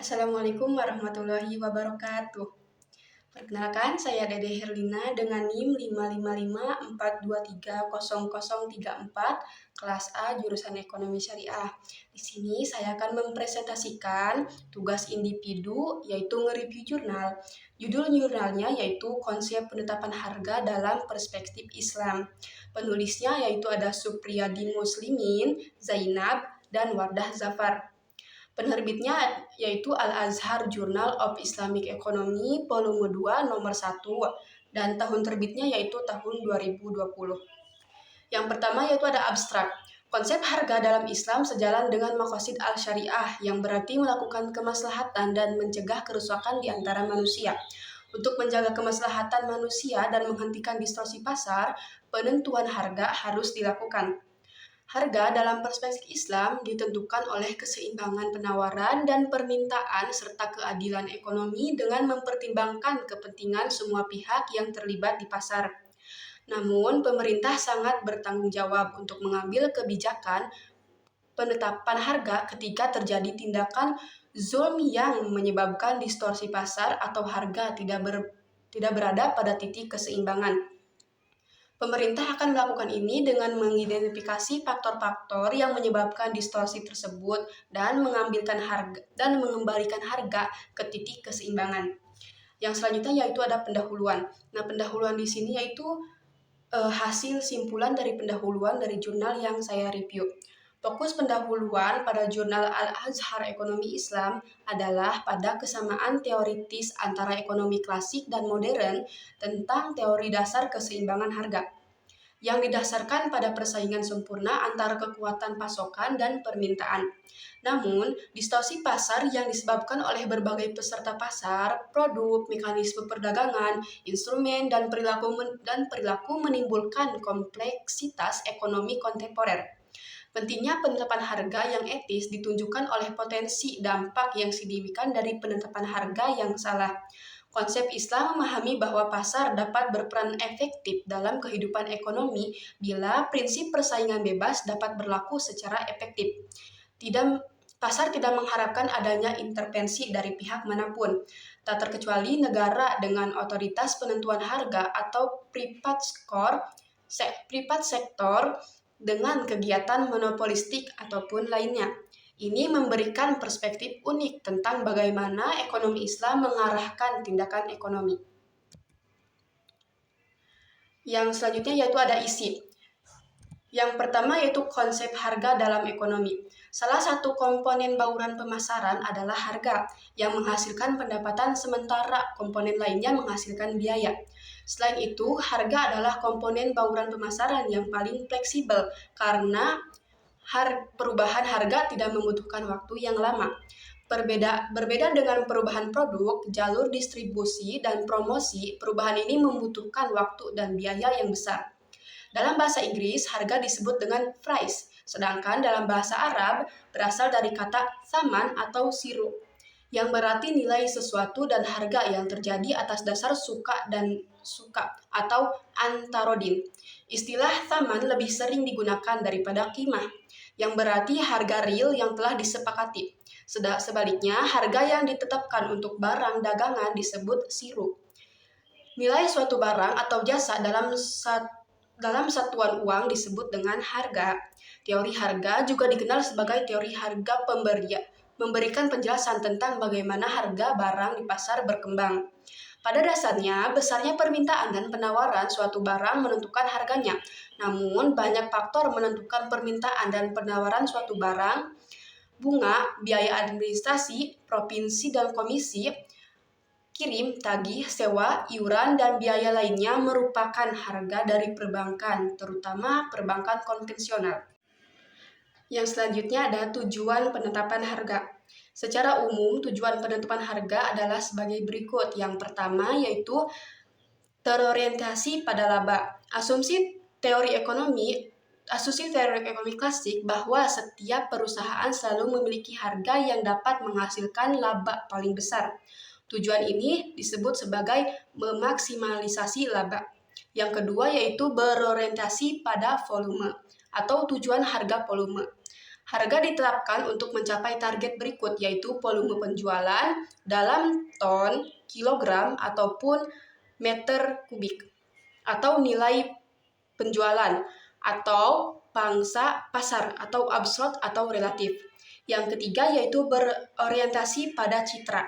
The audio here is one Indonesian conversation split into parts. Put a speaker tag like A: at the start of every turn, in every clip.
A: Assalamualaikum warahmatullahi wabarakatuh. Perkenalkan, saya Dede Herlina dengan NIM 55542300034, kelas A jurusan Ekonomi Syariah. Di sini saya akan mempresentasikan tugas individu yaitu nge-review jurnal. Judul jurnalnya yaitu Konsep Penetapan Harga dalam Perspektif Islam. Penulisnya yaitu ada Supriyadi Muslimin, Zainab, dan Wardah Zafar. Penerbitnya yaitu Al-Azhar Journal of Islamic Economy volume 2 nomor 1 dan tahun terbitnya yaitu tahun 2020. Yang pertama yaitu ada abstrak. Konsep harga dalam Islam sejalan dengan maqasid al-syariah yang berarti melakukan kemaslahatan dan mencegah kerusakan di antara manusia. Untuk menjaga kemaslahatan manusia dan menghentikan distorsi pasar, penentuan harga harus dilakukan. Harga dalam perspektif Islam ditentukan oleh keseimbangan penawaran dan permintaan serta keadilan ekonomi dengan mempertimbangkan kepentingan semua pihak yang terlibat di pasar. Namun, pemerintah sangat bertanggung jawab untuk mengambil kebijakan penetapan harga ketika terjadi tindakan zulm yang menyebabkan distorsi pasar atau harga tidak berada pada titik keseimbangan. Pemerintah akan melakukan ini dengan mengidentifikasi faktor-faktor yang menyebabkan distorsi tersebut dan mengembalikan harga ke titik keseimbangan. Yang selanjutnya yaitu ada pendahuluan. Nah, pendahuluan di sini yaitu hasil simpulan dari pendahuluan dari jurnal yang saya review. Fokus pendahuluan pada jurnal Al-Azhar Ekonomi Islam adalah pada kesamaan teoritis antara ekonomi klasik dan modern tentang teori dasar keseimbangan harga, yang didasarkan pada persaingan sempurna antara kekuatan pasokan dan permintaan. Namun, distorsi pasar yang disebabkan oleh berbagai peserta pasar, produk, mekanisme perdagangan, instrumen, dan perilaku menimbulkan kompleksitas ekonomi kontemporer. Pentingnya penetapan harga yang etis ditunjukkan oleh potensi dampak yang signifikan dari penetapan harga yang salah. Konsep Islam memahami bahwa pasar dapat berperan efektif dalam kehidupan ekonomi bila prinsip persaingan bebas dapat berlaku secara efektif. Pasar tidak mengharapkan adanya intervensi dari pihak manapun, tak terkecuali negara dengan otoritas penentuan harga atau privat sektor dengan kegiatan monopolistik ataupun lainnya. Ini memberikan perspektif unik tentang bagaimana ekonomi Islam mengarahkan tindakan ekonomi. Yang selanjutnya yaitu ada isi. Yang pertama yaitu konsep harga dalam ekonomi. Salah satu komponen bauran pemasaran adalah harga, yang menghasilkan pendapatan sementara komponen lainnya menghasilkan biaya. Selain itu, harga adalah komponen bauran pemasaran yang paling fleksibel karena perubahan harga tidak membutuhkan waktu yang lama. Berbeda dengan perubahan produk, jalur distribusi, dan promosi, perubahan ini membutuhkan waktu dan biaya yang besar. Dalam bahasa Inggris, harga disebut dengan price, sedangkan dalam bahasa Arab berasal dari kata thaman atau siru, yang berarti nilai sesuatu dan harga yang terjadi atas dasar suka atau antarodin. Istilah thaman lebih sering digunakan daripada qimah, yang berarti harga real yang telah disepakati. Sebaliknya, harga yang ditetapkan untuk barang dagangan disebut siru. Nilai suatu barang atau jasa dalam satuan uang disebut dengan harga. Teori harga juga dikenal sebagai teori harga memberikan penjelasan tentang bagaimana harga barang di pasar berkembang. Pada dasarnya, besarnya permintaan dan penawaran suatu barang menentukan harganya. Namun, banyak faktor menentukan permintaan dan penawaran suatu barang. Bunga, biaya administrasi, provinsi dan komisi, kirim, tagih, sewa, iuran, dan biaya lainnya merupakan harga dari perbankan, terutama perbankan konvensional. Yang selanjutnya ada tujuan penetapan harga. Secara umum, tujuan penetapan harga adalah sebagai berikut. Yang pertama yaitu terorientasi pada laba. Asumsi teori ekonomi klasik bahwa setiap perusahaan selalu memiliki harga yang dapat menghasilkan laba paling besar. Tujuan ini disebut sebagai memaksimalisasi laba. Yang kedua yaitu berorientasi pada volume atau tujuan harga volume. Harga ditetapkan untuk mencapai target berikut, yaitu volume penjualan dalam ton, kilogram, ataupun meter kubik, atau nilai penjualan, atau pangsa pasar, atau absolut atau relatif. Yang ketiga yaitu berorientasi pada citra.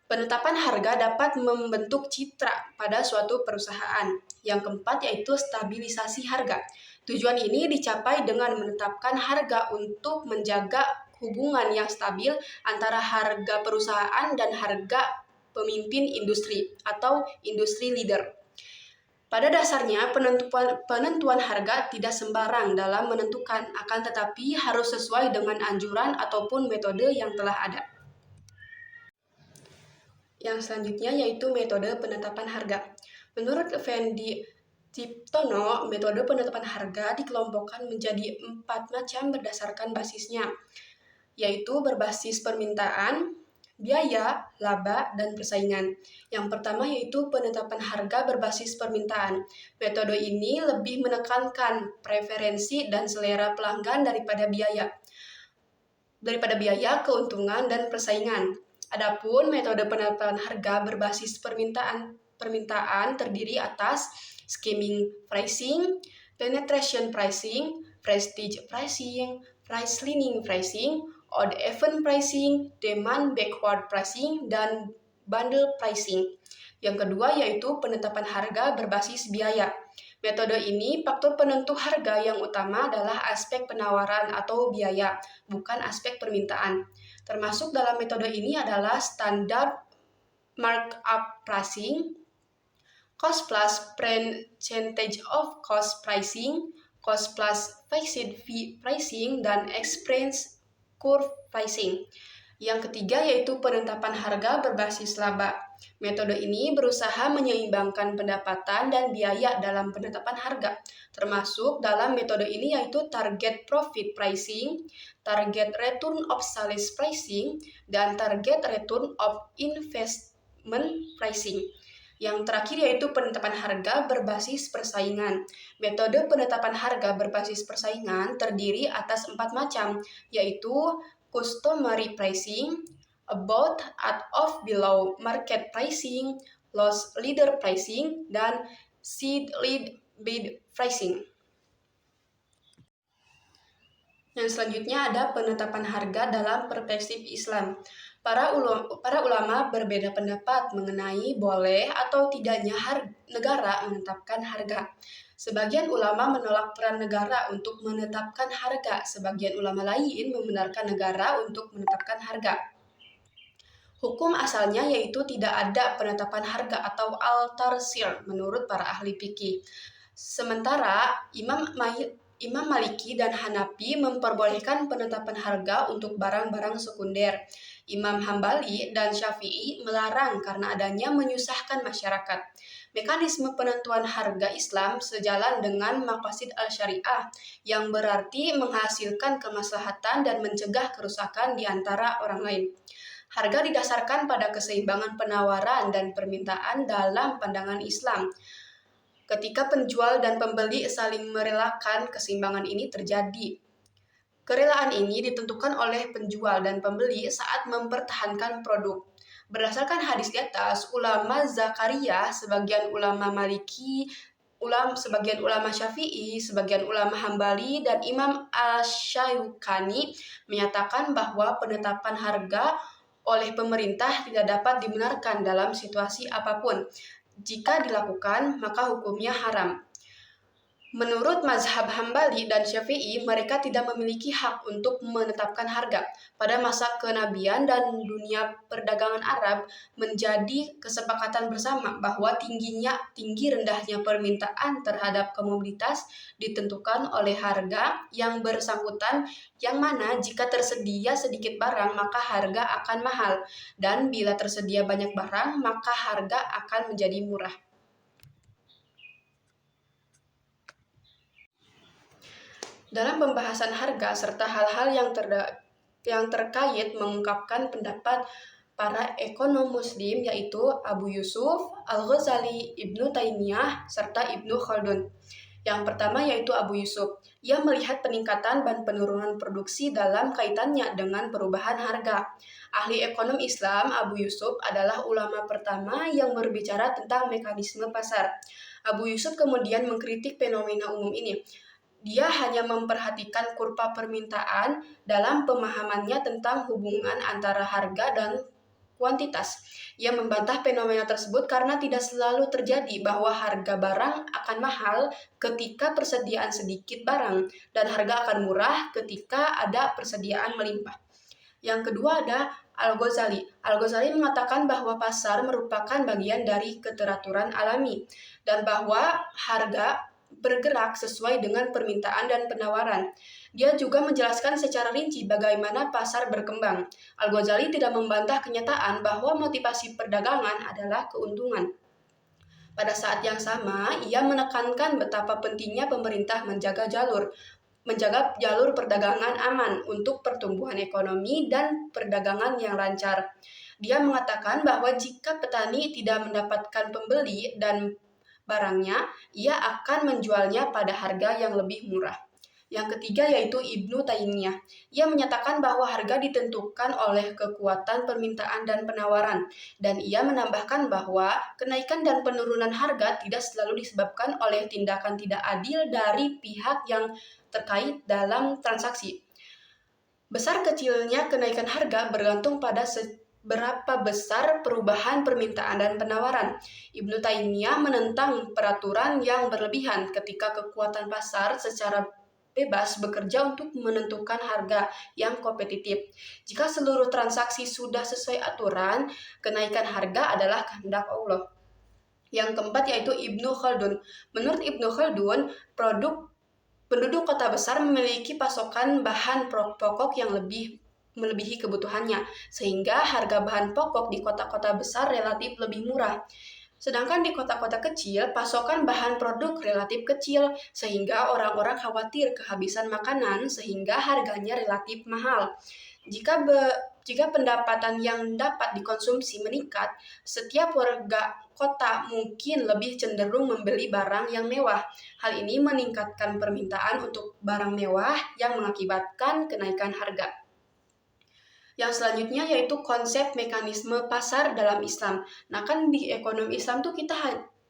A: Penetapan harga dapat membentuk citra pada suatu perusahaan. Yang keempat yaitu stabilisasi harga. Tujuan ini dicapai dengan menetapkan harga untuk menjaga hubungan yang stabil antara harga perusahaan dan harga pemimpin industri atau industri leader. Pada dasarnya, penentuan harga tidak sembarang dalam menentukan, akan tetapi harus sesuai dengan anjuran ataupun metode yang telah ada. Yang selanjutnya yaitu metode penetapan harga. Menurut Fendi Ciptono, metode penetapan harga dikelompokkan menjadi 4 macam berdasarkan basisnya, yaitu berbasis permintaan, biaya, laba, dan persaingan. Yang pertama yaitu penetapan harga berbasis permintaan. Metode ini lebih menekankan preferensi dan selera pelanggan daripada keuntungan, dan persaingan. Adapun metode penetapan harga berbasis permintaan terdiri atas skimming pricing, penetration pricing, prestige pricing, price leaning pricing, odd even pricing, demand backward pricing, dan bundle pricing. Yang kedua yaitu penetapan harga berbasis biaya. Metode ini faktor penentu harga yang utama adalah aspek penawaran atau biaya, bukan aspek permintaan. Termasuk dalam metode ini adalah standar markup pricing, cost plus percentage of cost pricing, cost plus fixed fee pricing, dan expense curve pricing. Yang ketiga yaitu penetapan harga berbasis laba. Metode ini berusaha menyeimbangkan pendapatan dan biaya dalam penetapan harga. Termasuk dalam metode ini yaitu target profit pricing, target return of sales pricing, dan target return of investment pricing. Yang terakhir yaitu penetapan harga berbasis persaingan. Metode penetapan harga berbasis persaingan terdiri atas 4 macam, yaitu customary pricing, about, at of, below market pricing, loss leader pricing, dan seed lead bid pricing. Yang selanjutnya ada penetapan harga dalam perspektif Islam. Para ulama berbeda pendapat mengenai boleh atau tidaknya negara menetapkan harga. Sebagian ulama menolak peran negara untuk menetapkan harga, sebagian ulama lain membenarkan negara untuk menetapkan harga. Hukum asalnya yaitu tidak ada penetapan harga atau al-tarsir menurut para ahli fikih. Sementara Imam Maliki dan Hanafi memperbolehkan penetapan harga untuk barang-barang sekunder. Imam Hambali dan Syafi'i melarang karena adanya menyusahkan masyarakat. Mekanisme penentuan harga Islam sejalan dengan maqasid al-syariah yang berarti menghasilkan kemaslahatan dan mencegah kerusakan di antara orang lain. Harga didasarkan pada keseimbangan penawaran dan permintaan dalam pandangan Islam. Ketika penjual dan pembeli saling merelakan, keseimbangan ini terjadi. Kerelaan ini ditentukan oleh penjual dan pembeli saat mempertahankan produk. Berdasarkan hadis di atas, ulama Zakaria, sebagian ulama Maliki, sebagian ulama Syafi'i, sebagian ulama Hambali, dan Imam Asy-Syaukani menyatakan bahwa penetapan harga oleh pemerintah tidak dapat dibenarkan dalam situasi apapun. Jika dilakukan, maka hukumnya haram. Menurut mazhab Hambali dan Syafi'i, mereka tidak memiliki hak untuk menetapkan harga. Pada masa kenabian dan dunia perdagangan Arab, menjadi kesepakatan bersama bahwa tinggi rendahnya permintaan terhadap komoditas ditentukan oleh harga yang bersangkutan, yang mana jika tersedia sedikit barang maka harga akan mahal, dan bila tersedia banyak barang maka harga akan menjadi murah. Dalam pembahasan harga serta hal-hal yang terkait mengungkapkan pendapat para ekonom muslim yaitu Abu Yusuf, Al-Ghazali, Ibnu Taimiyah, serta Ibnu Khaldun. Yang pertama yaitu Abu Yusuf. Ia melihat peningkatan dan penurunan produksi dalam kaitannya dengan perubahan harga. Ahli ekonom Islam Abu Yusuf adalah ulama pertama yang berbicara tentang mekanisme pasar. Abu Yusuf kemudian mengkritik fenomena umum ini. Dia hanya memperhatikan kurva permintaan dalam pemahamannya tentang hubungan antara harga dan kuantitas. Ia membantah fenomena tersebut karena tidak selalu terjadi bahwa harga barang akan mahal ketika persediaan sedikit barang dan harga akan murah ketika ada persediaan melimpah. Yang kedua ada Al-Ghazali. Al-Ghazali mengatakan bahwa pasar merupakan bagian dari keteraturan alami dan bahwa harga bergerak sesuai dengan permintaan dan penawaran. Dia juga menjelaskan secara rinci bagaimana pasar berkembang. Al-Ghazali tidak membantah kenyataan bahwa motivasi perdagangan adalah keuntungan. Pada saat yang sama, ia menekankan betapa pentingnya pemerintah menjaga jalur perdagangan aman untuk pertumbuhan ekonomi dan perdagangan yang lancar. Dia mengatakan bahwa jika petani tidak mendapatkan pembeli dan barangnya, ia akan menjualnya pada harga yang lebih murah. Yang ketiga yaitu Ibnu Taimiyah. Ia menyatakan bahwa harga ditentukan oleh kekuatan permintaan dan penawaran. Dan ia menambahkan bahwa kenaikan dan penurunan harga tidak selalu disebabkan oleh tindakan tidak adil dari pihak yang terkait dalam transaksi. Besar kecilnya kenaikan harga bergantung pada berapa besar perubahan permintaan dan penawaran. Ibnu Taimiyah menentang peraturan yang berlebihan ketika kekuatan pasar secara bebas bekerja untuk menentukan harga yang kompetitif. Jika seluruh transaksi sudah sesuai aturan, kenaikan harga adalah kehendak Allah. Yang keempat yaitu Ibnu Khaldun. Menurut Ibnu Khaldun, penduduk kota besar memiliki pasokan bahan pokok yang melebihi kebutuhannya, sehingga harga bahan pokok di kota-kota besar relatif lebih murah. Sedangkan di kota-kota kecil, pasokan bahan produk relatif kecil, sehingga orang-orang khawatir kehabisan makanan, sehingga harganya relatif mahal. Jika pendapatan yang dapat dikonsumsi meningkat, setiap warga kota mungkin lebih cenderung membeli barang yang mewah. Hal ini meningkatkan permintaan untuk barang mewah yang mengakibatkan kenaikan harga. Yang selanjutnya yaitu konsep mekanisme pasar dalam Islam. Nah kan di ekonomi Islam tuh kita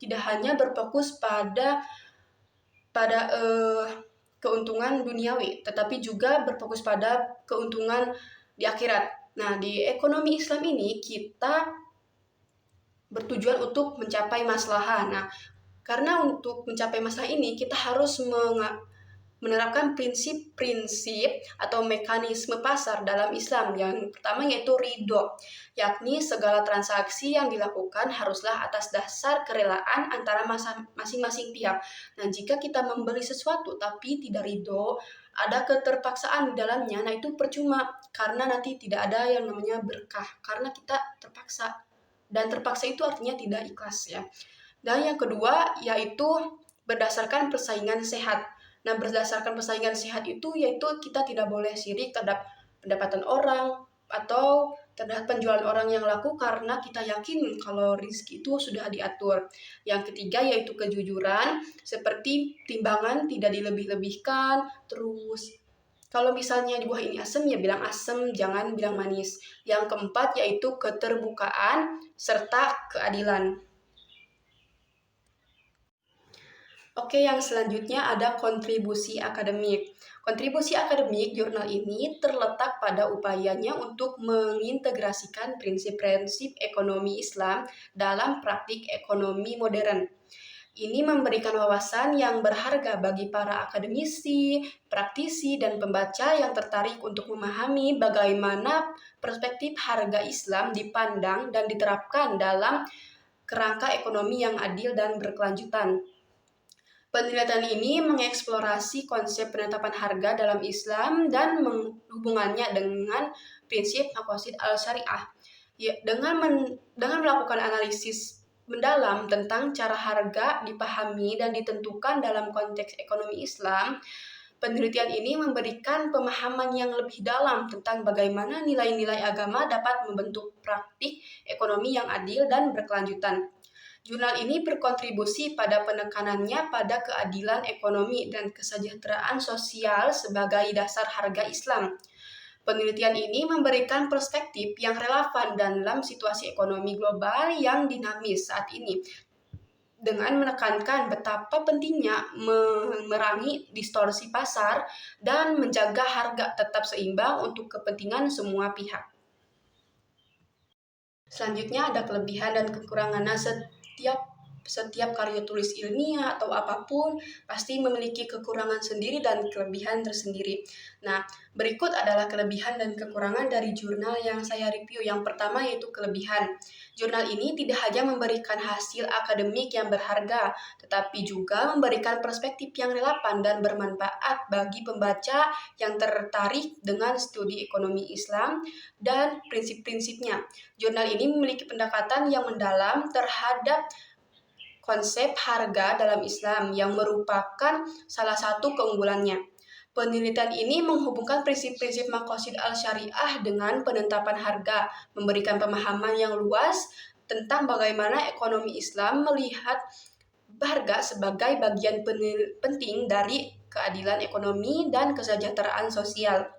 A: tidak hanya berfokus pada keuntungan duniawi, tetapi juga berfokus pada keuntungan di akhirat. Nah di ekonomi Islam ini kita bertujuan untuk mencapai maslahah. Nah karena untuk mencapai masalah ini kita harus menerapkan prinsip-prinsip atau mekanisme pasar dalam Islam. Yang pertama yaitu ridho, yakni segala transaksi yang dilakukan haruslah atas dasar kerelaan antara masing-masing pihak. Nah, jika kita membeli sesuatu tapi tidak ridho, ada keterpaksaan di dalamnya, nah itu percuma karena nanti tidak ada yang namanya berkah karena kita terpaksa. Dan terpaksa itu artinya tidak ikhlas ya. Dan yang kedua yaitu berdasarkan persaingan sehat. Nah, berdasarkan persaingan sehat itu yaitu kita tidak boleh sirik terhadap pendapatan orang atau terhadap penjualan orang yang laku karena kita yakin kalau rezeki itu sudah diatur. Yang ketiga yaitu kejujuran, seperti timbangan tidak dilebih-lebihkan, terus kalau misalnya buah ini asam ya bilang asam, jangan bilang manis. Yang keempat yaitu keterbukaan serta keadilan. Oke, yang selanjutnya ada kontribusi akademik. Kontribusi akademik jurnal ini terletak pada upayanya untuk mengintegrasikan prinsip-prinsip ekonomi Islam dalam praktik ekonomi modern. Ini memberikan wawasan yang berharga bagi para akademisi, praktisi, dan pembaca yang tertarik untuk memahami bagaimana perspektif harga Islam dipandang dan diterapkan dalam kerangka ekonomi yang adil dan berkelanjutan. Penelitian ini mengeksplorasi konsep penetapan harga dalam Islam dan menghubungannya dengan prinsip maqasid al-syariah. Ya, dengan melakukan analisis mendalam tentang cara harga dipahami dan ditentukan dalam konteks ekonomi Islam, Penelitian ini memberikan pemahaman yang lebih dalam tentang bagaimana nilai-nilai agama dapat membentuk praktik ekonomi yang adil dan berkelanjutan. Jurnal ini berkontribusi pada penekanannya pada keadilan ekonomi dan kesejahteraan sosial sebagai dasar harga Islam. Penelitian ini memberikan perspektif yang relevan dalam situasi ekonomi global yang dinamis saat ini, dengan menekankan betapa pentingnya memerangi distorsi pasar dan menjaga harga tetap seimbang untuk kepentingan semua pihak. Selanjutnya ada kelebihan dan kekurangannya. Setiap karya tulis ilmiah atau apapun pasti memiliki kekurangan sendiri dan kelebihan tersendiri. Nah, berikut adalah kelebihan dan kekurangan dari jurnal yang saya review. Yang pertama yaitu kelebihan. Jurnal ini tidak hanya memberikan hasil akademik yang berharga, tetapi juga memberikan perspektif yang relevan dan bermanfaat bagi pembaca yang tertarik dengan studi ekonomi Islam dan prinsip-prinsipnya. Jurnal ini memiliki pendekatan yang mendalam terhadap konsep harga dalam Islam yang merupakan salah satu keunggulannya. Penelitian ini menghubungkan prinsip-prinsip maqasid al-syariah dengan penetapan harga, memberikan pemahaman yang luas tentang bagaimana ekonomi Islam melihat harga sebagai bagian penting dari keadilan ekonomi dan kesejahteraan sosial.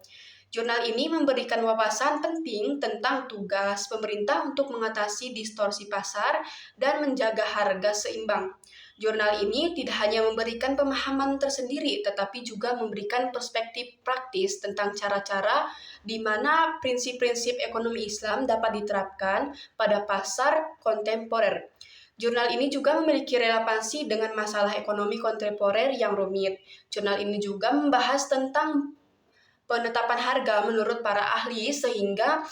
A: Jurnal ini memberikan wawasan penting tentang tugas pemerintah untuk mengatasi distorsi pasar dan menjaga harga seimbang. Jurnal ini tidak hanya memberikan pemahaman tersendiri, tetapi juga memberikan perspektif praktis tentang cara-cara di mana prinsip-prinsip ekonomi Islam dapat diterapkan pada pasar kontemporer. Jurnal ini juga memiliki relevansi dengan masalah ekonomi kontemporer yang rumit. Jurnal ini juga membahas tentang penetapan harga menurut para ahli sehingga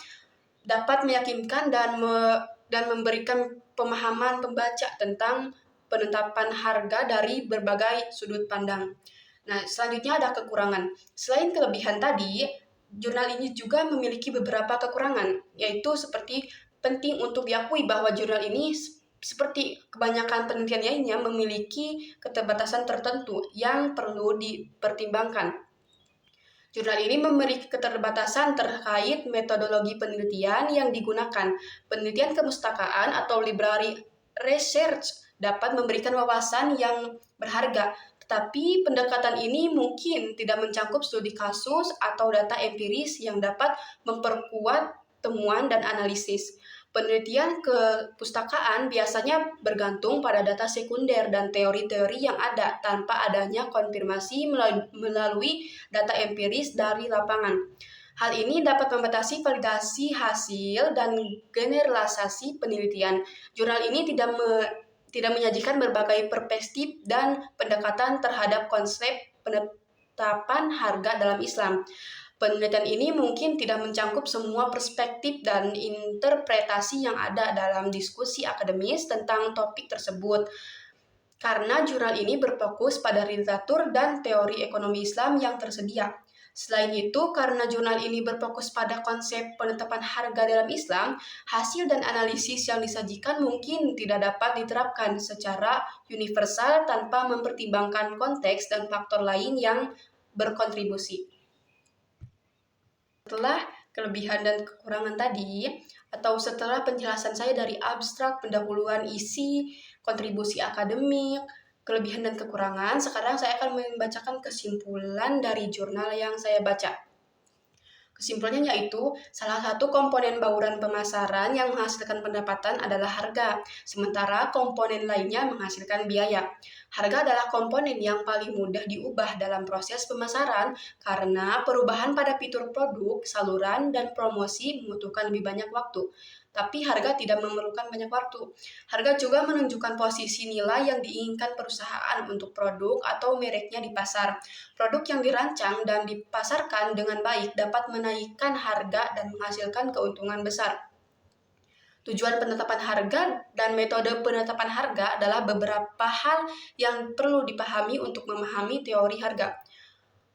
A: dapat meyakinkan dan memberikan pemahaman pembaca tentang penetapan harga dari berbagai sudut pandang. Nah, selanjutnya ada kekurangan. Selain kelebihan tadi, jurnal ini juga memiliki beberapa kekurangan, yaitu seperti penting untuk diakui bahwa jurnal ini seperti kebanyakan penelitian lainnya memiliki keterbatasan tertentu yang perlu dipertimbangkan. Jurnal ini memiliki keterbatasan terkait metodologi penelitian yang digunakan. Penelitian kemustakaan atau library research dapat memberikan wawasan yang berharga, tetapi pendekatan ini mungkin tidak mencakup studi kasus atau data empiris yang dapat memperkuat temuan dan analisis. Penelitian kepustakaan biasanya bergantung pada data sekunder dan teori-teori yang ada tanpa adanya konfirmasi melalui data empiris dari lapangan. Hal ini dapat membatasi validasi hasil dan generalisasi penelitian. Jurnal ini tidak menyajikan berbagai perspektif dan pendekatan terhadap konsep penetapan harga dalam Islam. Penelitian ini mungkin tidak mencakup semua perspektif dan interpretasi yang ada dalam diskusi akademis tentang topik tersebut, karena jurnal ini berfokus pada literatur dan teori ekonomi Islam yang tersedia. Selain itu, karena jurnal ini berfokus pada konsep penetapan harga dalam Islam, hasil dan analisis yang disajikan mungkin tidak dapat diterapkan secara universal tanpa mempertimbangkan konteks dan faktor lain yang berkontribusi. Setelah kelebihan dan kekurangan tadi, atau setelah penjelasan saya dari abstrak, pendahuluan isi, kontribusi akademik, kelebihan dan kekurangan, sekarang saya akan membacakan kesimpulan dari jurnal yang saya baca. Kesimpulannya yaitu, salah satu komponen bauran pemasaran yang menghasilkan pendapatan adalah harga, sementara komponen lainnya menghasilkan biaya. Harga adalah komponen yang paling mudah diubah dalam proses pemasaran karena perubahan pada fitur produk, saluran, dan promosi membutuhkan lebih banyak waktu. Tapi harga tidak memerlukan banyak waktu. Harga juga menunjukkan posisi nilai yang diinginkan perusahaan untuk produk atau mereknya di pasar. Produk yang dirancang dan dipasarkan dengan baik dapat menaikkan harga dan menghasilkan keuntungan besar. Tujuan penetapan harga dan metode penetapan harga adalah beberapa hal yang perlu dipahami untuk memahami teori harga.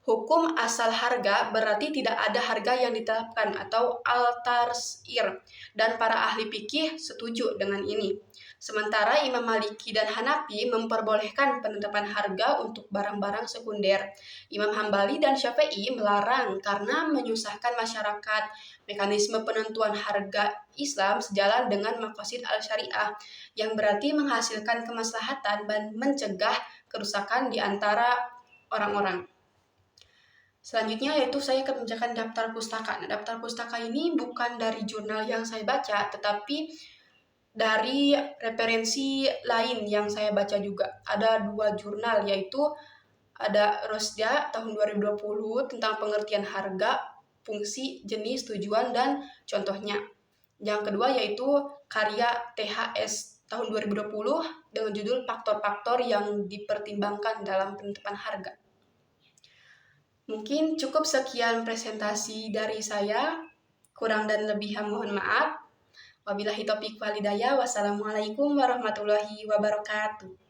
A: Hukum asal harga berarti tidak ada harga yang ditetapkan atau al-tarsir, dan para ahli fikih setuju dengan ini. Sementara Imam Maliki dan Hanafi memperbolehkan penetapan harga untuk barang-barang sekunder. Imam Hambali dan Syafi'i melarang karena menyusahkan masyarakat. Mekanisme penentuan harga Islam sejalan dengan maqasid al-syariah, yang berarti menghasilkan kemaslahatan dan mencegah kerusakan di antara orang-orang. Selanjutnya yaitu saya akan mengerjakan daftar pustaka. Nah, daftar pustaka ini bukan dari jurnal yang saya baca, tetapi dari referensi lain yang saya baca juga. Ada 2 jurnal, yaitu ada Rosda tahun 2020 tentang pengertian harga, fungsi, jenis, tujuan, dan contohnya. Yang kedua yaitu karya THS tahun 2020 dengan judul faktor-faktor yang dipertimbangkan dalam penetapan harga. Mungkin cukup sekian presentasi dari saya. Kurang dan lebihnya mohon maaf. Wabillahi taufiq wal hidayah. Wassalamualaikum warahmatullahi wabarakatuh.